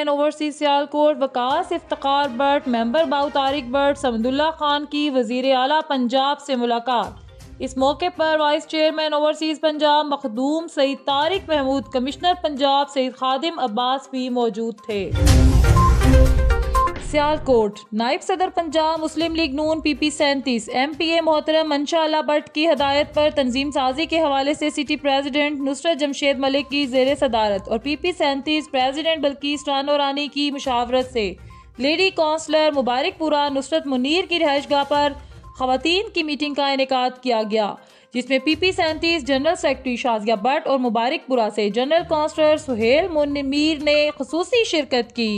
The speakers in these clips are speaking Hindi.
Chairman overseas Sialkot Waqas Iftikhar Bhatt, member बाउ तारिक भट्ट, समदुल्ला खान की वजीर आला पंजाब से मुलाकात। इस मौके पर vice chairman overseas Punjab Makhdoom Saeed Tariq Mahmood, commissioner Punjab Saeed Khadim Abbas भी मौजूद थे। सियालकोट नायब सदर Punjab Muslim League Noon PP 37 MPA मोहतरम मंशा अल्लाह भट्ट की हदायत पर तंजीम साजी के हवाले से सिटी प्रेसिडेंट नुसरत जमशेद मलिक की ज़ेर सदारत और PP 37 प्रेसिडेंट बल्कीस रानो रानी की मुशावरत से लेडी काउंसलर मुबारकपुरा नुसरत मुनीर की रिहाइशगाह पर खवातीन की मीटिंग का इनेकाद किया गया, जिसमें PP 37 general secretary Shazia Bhatt और मुबारकपुरा से जनरल काउंसलर सुहेल मुनीर ने खुसूसी शिरकत की।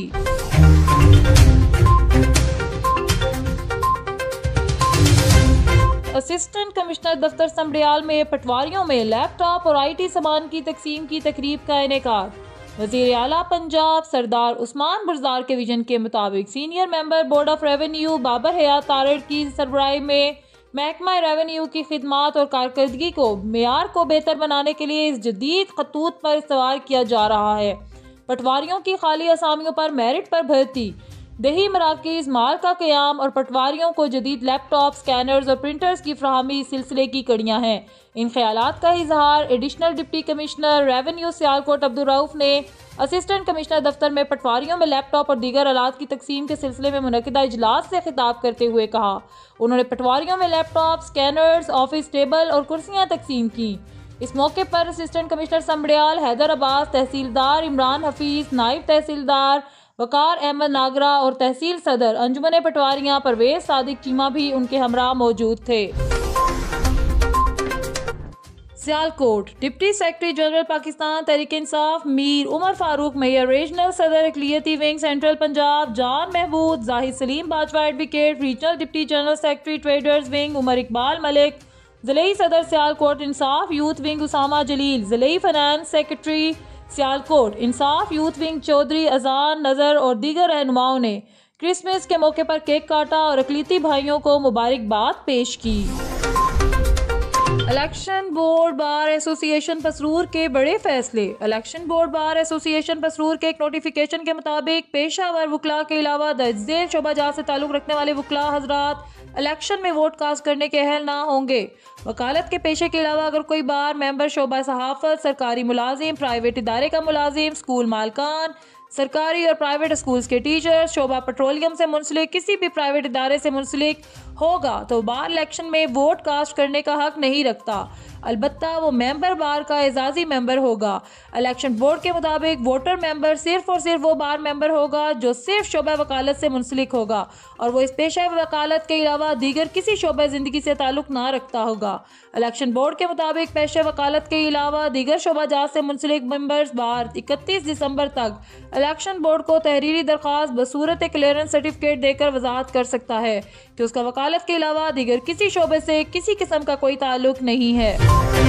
असिस्टेंट कमिश्नर दफ्तर समड़ियाल में पटवारियों में लैपटॉप और IT सामान की तकसीम की तकरीब का इनेकाद। वजीर आला पंजाब सरदार उस्मान बुरजार के विजन के मुताबिक senior member board of revenue Babar Hayat Tarar की सरबराही में महकमा रेवेन्यू की खिदमात और कारकर्दगी को मेयार को बेहतर बनाने के लिए इस जदीद खतूत पर इस्तवार किया जा रहा है। पटवारियों की खाली असामियों पर मेरिट पर भर्ती, दही मराकज़ माल का क़याम और पटवारियों को जदीद लैपटॉप, स्कैनर्स और प्रिंटर्स की फ्राहमी इस सिलसिले की कड़ियाँ हैं। इन ख्यालात का इजहार additional deputy commissioner revenue Sialkot Abdul Rauf ने असिस्टेंट कमिश्नर दफ्तर में पटवारियों में लैपटॉप और दीगर आलात की तकसीम के सिलसिले में मुनक़िदा इजलास से खिताब करते हुए कहा। उन्होंने पटवारियों में लैपटॉप, स्कैनर्स, ऑफिस टेबल और कुर्सियाँ तकसीम की। इस मौके पर असिस्टेंट कमिश्नर समड़ियाल हैदर अब्बास, तहसीलदार इमरान हफीज, नायब तहसीलदार वकार अहमद नागरा और तहसील सदर अंजुमन पटवारियां परवेज सादिक चीमा भी उनके हमरा मौजूद थे। Sialkot deputy secretary general Pakistan Tehreek Insaf Mir Umar Farooq mayor, regional सदर इकलियती wing central Punjab Jan Mahmood, Zahid Saleem Bajwa advocate, regional deputy general secretary traders wing Umar Iqbal Malik, ज़िले सदर सियालकोट इंसाफ यूथ विंग उसामा जलील, ज़िले finance secretary Sialkot Insaf youth wing Chaudhry Azan Nazar और दीगर रहनुमाओं ने क्रिसमस के मौके पर केक काटा और अकलीती भाइयों को मुबारकबाद पेश की। Election board bar association Pasrur के बड़े फैसले। Election board bar association Pasrur के एक नोटिफिकेशन के मुताबिक पेशावर वकला के अलावा दर्ज शोबाजात से ताल्लुक़ रखने वाले वकला हजरात इलेक्शन में वोट कास्ट करने के अहल ना होंगे। वकालत के पेशे के अलावा अगर कोई बार मेंबर शोबा सहाफ़त, सरकारी मुलाजिम, प्राइवेट इदारे का मुलाजिम, स्कूल मालकान, सरकारी और प्राइवेट स्कूल्स के टीचर्स, शोबा पेट्रोलियम से मुंसलिक किसी भी प्राइवेट इदारे से मुंसलिक होगा तो बार इलेक्शन में वोट कास्ट करने का हक नहीं रखता। अलबत्ता वो मेंबर बार का एजाजी मेंबर होगा। इलेक्शन बोर्ड के मुताबिक वोटर मेंबर सिर्फ और सिर्फ वो बार मेंबर होगा जो सिर्फ शोबा वकालत से मुंसलिक होगा और वो इस पेशा वकालत के अलावा दीगर किसी शोबा ज़िंदगी से ताल्लुक़ ना रखता होगा। इलेक्शन बोर्ड के मुताबिक पेशा वकालत के अलावा दीगर शोबाजात से मुंसलिक मेंबर्स बार 31 दिसंबर तक इलेक्शन बोर्ड को तहरीरी दरख्वास्त बसूरत क्लियरेंस सर्टिफिकेट देकर वजाहत कर सकता है कि उसका वकालत के अलावा दीगर किसी शोबे से किसी किस्म का कोई ताल्लुक नहीं है।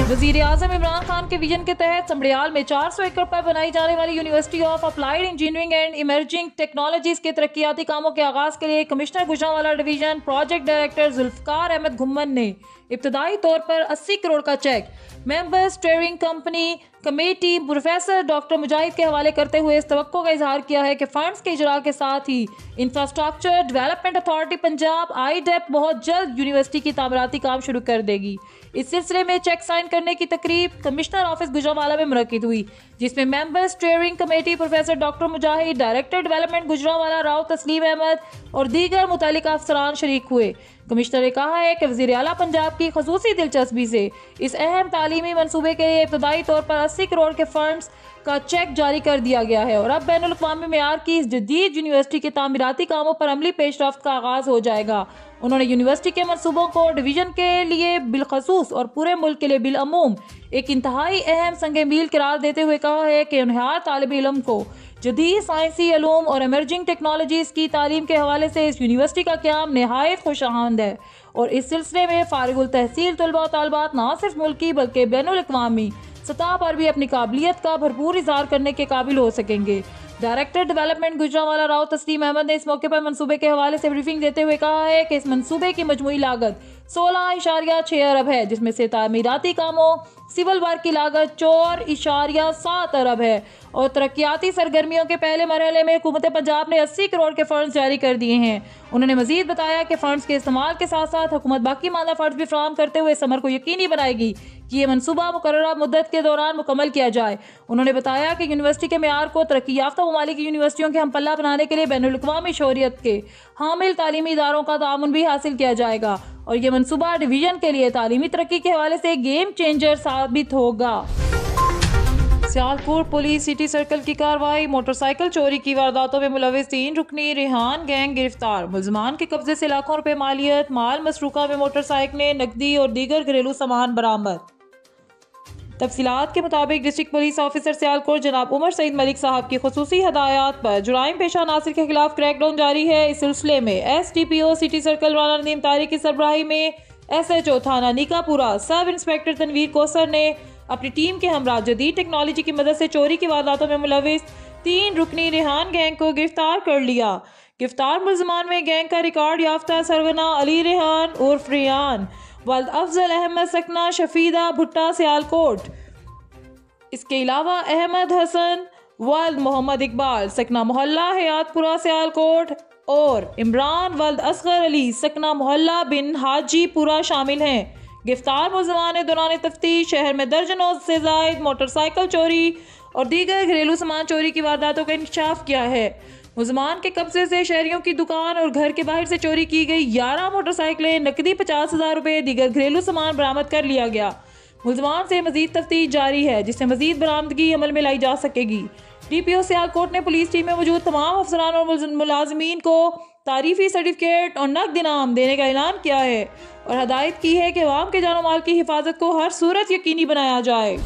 वज़ीर आज़म इमरान खान के विजन के तहत समड़ियाल में 400 एकड़ पर बनाई जाने वाली university of applied engineering and emerging technologies के तरक्याती कामों के आगाज के लिए commissioner Gujranwala division project director Zulfiqar Ahmed Ghumman ने इब्तदाई तौर पर 80 करोड़ का cheque member steering company committee professor doctor Mujahid के हवाले करते हुए इस तवक्को का इजहार किया है कि फंड्स के इजरा के साथ ही infrastructure development authority Punjab IDEP बहुत जल्द यूनिवर्सिटी की तामीराती काम शुरू कर देगी। इस सिलसिले में चेक साइन करने की तकरीब कमिश्नर ऑफिस गुजरांवाला में मुनक्किद हुई, जिसमें member steering committee professor doctor Mujahid, director development Gujranwala Rao Tasleem Ahmed और दीगर मुतल्लिका अफसरान शरीक हुए। कमिश्नर ने कहा है कि वज़ीर आला पंजाब की खसूसी दिलचस्पी से इस अहम तालीमी मनसूबे के लिए इब्तदाई तौर पर 80 करोड़ के फंड्स का चेक जारी कर दिया गया है और अब बैनुल अक़वामी मेयार की इस जदीद यूनिवर्सिटी के तामीराती कामों पर अमली पेशरफ्त का आगाज़ हो जाएगा। उन्होंने यूनिवर्सिटी के मनसूबों को डिवीजन के लिए बिलखसूस और पूरे मुल्क के लिए बिलअमूम एक इंतहाई अहम संग मील करार देते हुए कहा है कि उन्हार तालिब इल्म को जदीद साइंसी अलूम और एमर्जिंग टेक्नोलॉजीज़ की तालीम के हवाले से इस यूनिवर्सिटी का क़याम नहायत खुशामद है और इस सिलसिले में फारिगुल तहसील तलबा तालबात न सिर्फ मुल्की बल्कि बैनुल अक़वामी सतह पर भी अपनी काबिलियत का भरपूर इज़हार करने के काबिल हो सकेंगे। डायरेक्टर डेवलपमेंट गुजरांवाला राव तस्लीम अहमद ने इस मौके पर मंसूबे के हवाले से ब्रीफिंग देते हुए कहा है कि इस मंसूबे की मजमूई लागत 16.6 अरब है, जिसमें से तामीराती कामों सिविल वर्क की लागत 4.7 अरब है और तरक्याती सरगर्मियों के पहले मरहले में हुकूमत पंजाब ने 80 करोड़ के फंड्स जारी कर दिए हैं। उन्होंने मजीद बताया कि फंड्स के इस्तेमाल के साथ साथ हुकूमत बाकी मादा फंड्स भी फराहम करते हुए इस अमर को यकीनी बनाएगी कि ये मनसूबा मुकर्ररा मुद्दत के दौरान मुकम्मल किया जाए। उन्होंने बताया कि यूनिवर्सिटी के मेयार को तरक्की याफ्ता ममालिक की यूनिवर्सिटियों के हमपल्ला बनाने के लिए बैनुल-अक़वामी शोहरियत के हामिल तालीमी इदारों का तामुन भी हासिल किया जाएगा और ये मनसूबा डिवीजन के लिए तालीमी तरक्की के हवाले से गेम चेंजर साबित होगा। सियालकोट पुलिस सिटी सर्कल की कार्रवाई। मोटरसाइकिल चोरी की वारदातों में मुलविस 3 रुकनी रेहान गैंग गिरफ्तार। मुलजमान के कब्जे से लाखों रुपए मालियत, माल मसरूका में मोटरसाइकिलें, नकदी और दीगर घरेलू सामान बरामद। तफसीलात के मुताबिक डिस्ट्रिक्ट पुलिस ऑफिसर सियालकोट जनाब उमर सईद मलिक साहब की खुसूसी हदायत पर जुराइम पेशा नासिर के खिलाफ क्रैकडाउन जारी है। इस सिलसिले में SDPO city circle Rana Nadeem Tariq की सरबराही में SHO थाना निकापुरा सब इंस्पेक्टर तनवीर कोसर ने अपनी टीम के हमरा जदीद टेक्नोलॉजी की मदद से चोरी की वारदातों में मुलविस 3 रुकनी रेहान गैंग को गिरफ्तार कर लिया। गिरफ्तार मुलजमान में गैंग का रिकॉर्ड याफ्ता सरवना अली रेहान उर्फ रियान, वल्द अफजल अहमद सकना शफीदा भुट्टा सियालकोट, इसके अलावा अहमद हसन वल्द मोहम्मद इकबाल सकना मोहल्ला हयातपुरा सियालकोट और इमरान वल्द असगर अली सकना मोहल्ला बिन हाजीपुरा शामिल हैं। गिरफ्तार मुलजमान ने दौरान तफ्तीश शहर में दर्जनों से जायद मोटरसाइकिल चोरी और दीगर घरेलू सामान चोरी की वारदातों का इंकशाफ किया है। मुलजमान के कब्जे से शहरियों की दुकान और घर के बाहर से चोरी की गई 11 मोटरसाइकिलें, नकदी 50,000 रुपए, दीगर घरेलू सामान बरामद कर लिया गया। मुलजमान से मजीद तफ्तीश जारी है जिससे मजीद बरामदगी अमल में लाई जा सकेगी। DPO सियालकोट ने पुलिस टीम में मौजूद तमाम अफसरान और मुलाजमीन को तारीफी सर्टिफिकेट और नकद इनाम देने का ऐलान किया है और हदायत की है कि अवाम के जानो माल की हिफाजत को हर सूरत यकीनी बनाया जाए।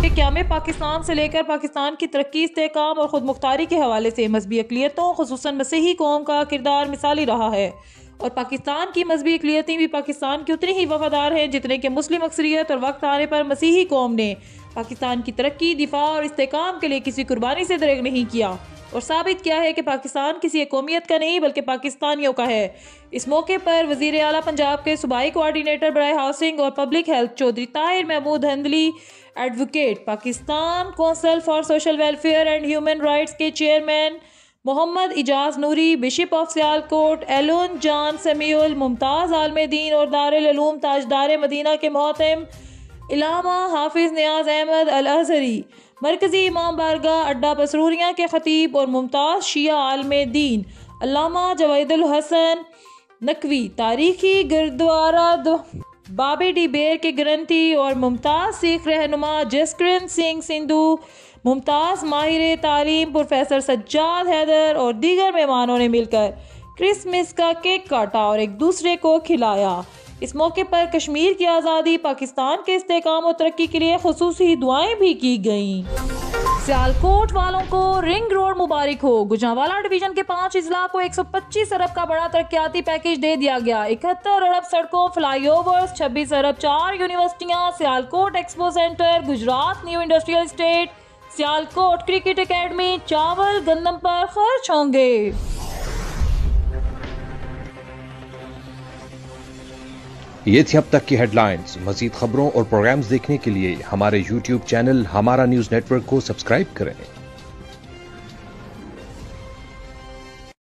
क़याम पाकिस्तान से लेकर पाकिस्तान की तरक्की, इस्तेहकाम और खुद मुख्तारी के हवाले से मजहबी अक़लियतों खुसूसन मसीही कौम का किरदार मिसाली रहा है और पाकिस्तान की मजहबी अक़लियतें भी पाकिस्तान की उतनी ही वफादार हैं जितने कि मुस्लिम अक्सरियत और वक्त आने पर मसीही कौम ने पाकिस्तान की तरक्की, दिफा और इस्तेहकाम के लिए किसी कुर्बानी से दरेग नहीं किया और साबित किया है कि पाकिस्तान किसी एक कौमियत का नहीं बल्कि पाकिस्तानियों का है। इस मौके पर वज़ीर आला पंजाब के सूबाई कोऑर्डिनेटर बराए हाउसिंग और public health Chaudhry Tahir Mahmood Handli, advocate Pakistan council for social welfare and human rights के chairman Mohammad Ijaz Noori, bishop of Sialkot Alwin John Samuel, Mumtaz आलम दीन और दारुल उलूम ताजदार मदीना के मोहतम इलामा हाफिज़ नियाज अहमद अल अज़हरी, मरकज़ी इमाम बारगाह अड्डा पसरूरिया के खतीब और मुमताज़ शिया आलम दीन अल्लामा जवाहिदुल हसन नकवी, तारीखी गुरुद्वारा बाबे डी बेर के ग्रंथी और मुमताज़ सिख रहनुमा जसकृत सिंह सिंधु, मुमताज़ माहिर तालीम प्रोफेसर सज्जाद हैदर और दीगर मेहमानों ने मिलकर क्रिसमस का केक काटा और एक दूसरे को खिलाया। इस मौके पर कश्मीर की आज़ादी, पाकिस्तान के इस्तेहकाम और तरक्की के लिए खुसूसी दुआएं भी की गईं। सियालकोट वालों को रिंग रोड मुबारक हो। गुजरांवाला डिवीजन के 5 अजला को 125 अरब का बड़ा तरक्याती पैकेज दे दिया गया। 71 अरब सड़कों, फ्लाईओवर्स, 26 अरब 4 यूनिवर्सिटियां, Sialkot expo centre, Gujrat new industrial state, Sialkot cricket academy, चावल गंदम पर खर्च होंगे। ये थी अब तक की हेडलाइंस। मजीद खबरों और प्रोग्राम्स देखने के लिए हमारे YouTube चैनल हमारा न्यूज़ नेटवर्क को सब्सक्राइब करें।